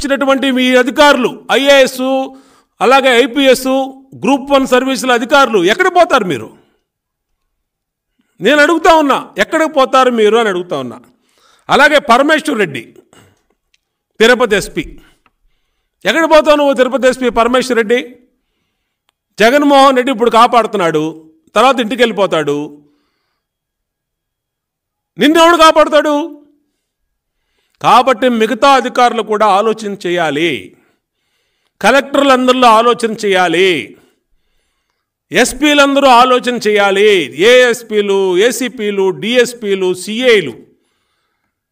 ఇచ్చినటువంటి మీ అధికారులు ఐఏఎస్ అలాగే ఐపీఎస్ గ్రూప్ 1 సర్వీసుల అధికారులు ఎక్కడికి పోతారు మీరు? నేను అడుగుతా ఉన్నా, ఎక్కడికి పోతారు మీరు అని అడుగుతా ఉన్నా. అలాగే పరమేశ్వర్ రెడ్డి తిరుపతి ఎస్పీ, ఎక్కడికి పోతావు నువ్వు? తిరుపతి ఎస్పీ పరమేశ్వర్ రెడ్డి జగన్మోహన్ రెడ్డి ఇప్పుడు కాపాడుతున్నాడు, తర్వాత ఇంటికి వెళ్ళిపోతాడు. నిన్నెవడు కాపాడుతాడు? కాబట్టి మిగతా అధికారులు కూడా ఆలోచన చేయాలి, కలెక్టర్లందరిలో ఆలోచన చేయాలి, ఎస్పీలందరూ ఆలోచన చేయాలి, ఏఎస్పీలు, ఏసీపీలు, డిఎస్పీలు, సిఐలు.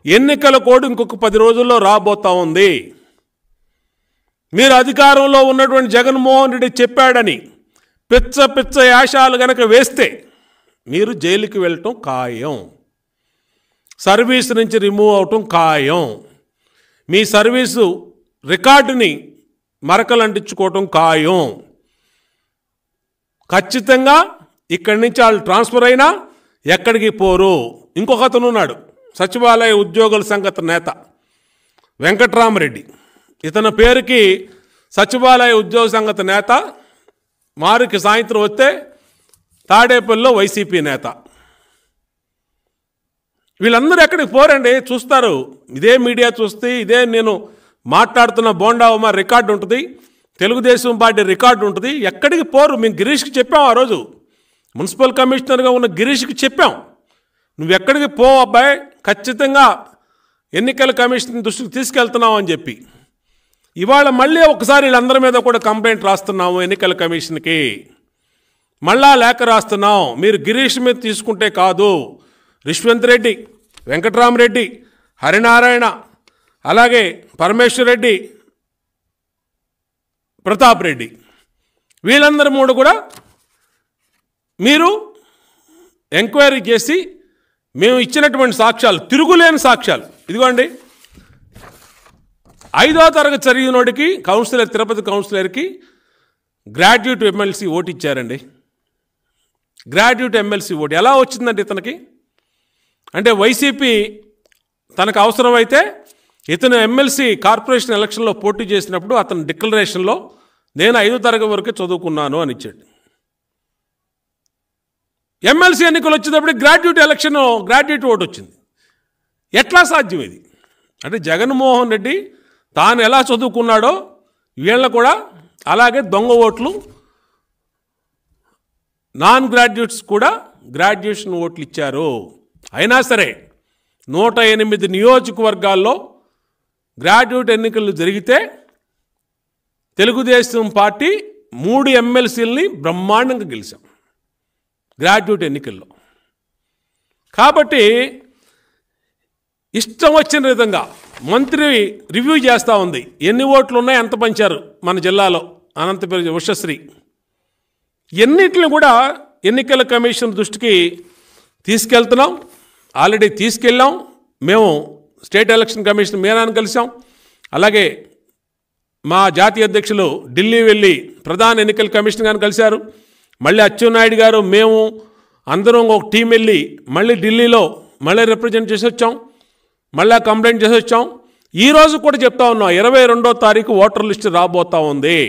ఎన్నికల కోడ్ ఇంకొక 10 రోజుల్లో రాబోతా ఉంది. మీరు అధికారంలో ఉన్నటువంటి జగన్మోహన్ రెడ్డి చెప్పాడని పిచ్చ పిచ్చ యాశాలు గనక వేస్తే మీరు జైలుకి వెళ్ళటం ఖాయం, సర్వీస్ నుంచి రిమూవ్ అవటం ఖాయం, మీ సర్వీసు రికార్డుని మరకలు అంటించుకోవటం ఖాయం. ఖచ్చితంగా ఇక్కడి నుంచి వాళ్ళు ట్రాన్స్ఫర్ అయినా ఎక్కడికి పోరు. ఇంకొక అతను ఉన్నాడు, సచివాలయ ఉద్యోగుల సంఘం నేత వెంకట్రామరెడ్డి. ఇతని పేరుకి సచివాలయ ఉద్యోగ సంఘం నేత, మారుకి సాయంత్రం వస్తే తాడేపల్లిలో వైసీపీ నేత. వీళ్ళందరూ ఎక్కడికి పోరండి, చూస్తారు. ఇదే మీడియా చూస్తే, ఇదే నేను మాట్లాడుతున్న బోండా ఉమా రికార్డు ఉంటుంది, తెలుగుదేశం పార్టీ రికార్డు ఉంటుంది. ఎక్కడికి పోరు. మేము గిరీష్కి చెప్పాం, ఆ రోజు మున్సిపల్ కమిషనర్గా ఉన్న గిరీష్కి చెప్పాం, నువ్వు ఎక్కడికి పో అబ్బాయి, ఖచ్చితంగా ఎన్నికల కమిషన్ దృష్టికి తీసుకెళ్తున్నావు అని చెప్పి. ఇవాళ మళ్ళీ ఒకసారి వీళ్ళందరి మీద కూడా కంప్లైంట్ రాస్తున్నాము ఎన్నికల కమిషన్కి, మళ్ళా లేఖ రాస్తున్నాం. మీరు గిరీష్ మీద తీసుకుంటే కాదు, రిష్వంత్ రెడ్డి, వెంకట్రామరెడ్డి, హరినారాయణ, అలాగే పరమేశ్వర్ రెడ్డి, ప్రతాప్ రెడ్డి, వీళ్ళందరూ మూడు కూడా మీరు ఎంక్వైరీ చేసి మేము ఇచ్చినటువంటి సాక్ష్యాలు, తిరుగులేని సాక్ష్యాలు, ఇదిగోండి 5వ తరగతి చదివినోడికి కౌన్సిలర్, తిరుపతి కౌన్సిలర్కి గ్రాడ్యుయేట్ ఎమ్మెల్సీ ఓటు ఇచ్చారండి. గ్రాడ్యుయేట్ ఎమ్మెల్సీ ఓటు ఎలా వచ్చిందండి ఇతనికి? అంటే వైసీపీ తనకు అవసరమైతే ఇతను ఎమ్మెల్సీ కార్పొరేషన్ ఎలక్షన్లో పోటీ చేసినప్పుడు అతని డిక్లరేషన్లో నేను 5వ తరగతి వరకే చదువుకున్నాను అని ఇచ్చాడు. ఎమ్మెల్సీ ఎన్నికలు వచ్చేటప్పుడు గ్రాడ్యుయేట్ ఓటు వచ్చింది. ఎట్లా సాధ్యం ఇది? అంటే జగన్మోహన్ రెడ్డి తాను ఎలా చదువుకున్నాడో వీళ్ళ కూడా అలాగే దొంగ ఓట్లు, నాన్ గ్రాడ్యుయేట్స్ కూడా గ్రాడ్యుయేషన్ ఓట్లు ఇచ్చారు. అయినా సరే 108 నియోజకవర్గాల్లో గ్రాడ్యుయేట్ ఎన్నికలు జరిగితే తెలుగుదేశం పార్టీ 3 ఎమ్మెల్సీలని బ్రహ్మాండంగా గెలిచాం గ్రాడ్యుయేట్ ఎన్నికల్లో. కాబట్టి ఇష్టం వచ్చిన విధంగా మంత్రి రివ్యూ చేస్తూ ఉంది, ఎన్ని ఓట్లు ఉన్నాయి, ఎంత పంచారు మన జిల్లాలో, అనంతపురం ఉషశ్రీ. ఎన్నిటిని కూడా ఎన్నికల కమిషన్ దృష్టికి తీసుకెళ్తున్నాం, ఆల్రెడీ తీసుకెళ్ళాం. మేము స్టేట్ ఎలక్షన్ కమిషన్ మీనాన్ని కలిసాం, అలాగే మా జాతీయ అధ్యక్షులు ఢిల్లీ వెళ్ళి ప్రధాన ఎన్నికల కమిషన్ గారిని కలిశారు. మళ్ళీ అచ్చెన్నాయుడు గారు, మేము అందరం ఒక టీం వెళ్ళి మళ్ళీ ఢిల్లీలో మళ్ళీ రిప్రజెంట్ చేసి వచ్చాం, మళ్ళీ కంప్లైంట్ చేసి వచ్చాం. ఈరోజు కూడా చెప్తా ఉన్నాం, 22వ తారీఖు ఓటర్ లిస్టు రాబోతా ఉంది.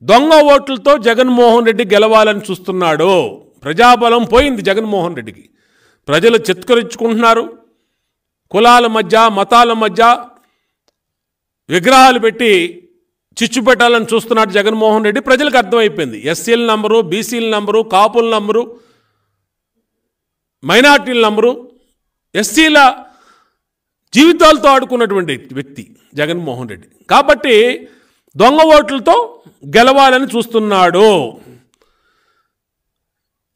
దొంగ ఓట్లతో జగన్మోహన్ రెడ్డి గెలవాలని చూస్తున్నాడు. ప్రజాబలం పోయింది జగన్మోహన్ రెడ్డికి. ప్రజలు చిత్కరించుకుంటున్నారు. కులాల మధ్య, మతాల మధ్య విగ్రహాలు పెట్టి చిచ్చు పెట్టాలని చూస్తున్నాడు జగన్మోహన్ రెడ్డి. ప్రజలకు అర్థమైపోయింది. ఎస్సీల నంబరు, బీసీల నంబరు, కాపుల నంబరు, మైనార్టీల నంబరు, ఎస్సీల జీవితాలతో ఆడుకున్నటువంటి వ్యక్తి జగన్మోహన్ రెడ్డి. కాబట్టి దొంగ ఓట్లతో గెలవాలని చూస్తున్నాడు.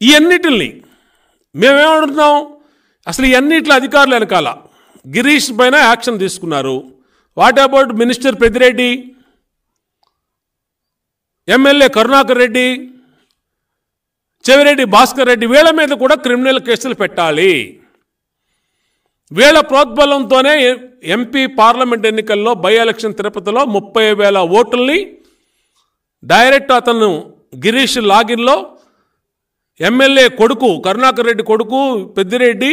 ఈ అన్నిటిని మేమేమడుతున్నాం, అసలు ఈ అన్నింటిలో అధికారులు వెనకాల గిరీష్ పైన యాక్షన్ తీసుకున్నారు. What about minister Peddireddy, MLA Karunakar Reddy, Chevireddy Bhaskar Reddy, వీళ్ళ మీద కూడా క్రిమినల్ కేసులు పెట్టాలి. వీళ్ళ ప్రోద్బలంతోనే ఎంపీ పార్లమెంట్ ఎన్నికల్లో బై ఎలక్షన్ తిరుపతిలో 30,000 ఓటుల్ని డైరెక్ట్ అతను గిరీష్ లాగిన్లో ఎమ్మెల్యే కొడుకు, కరుణాకర్ రెడ్డి కొడుకు పెద్దిరెడ్డి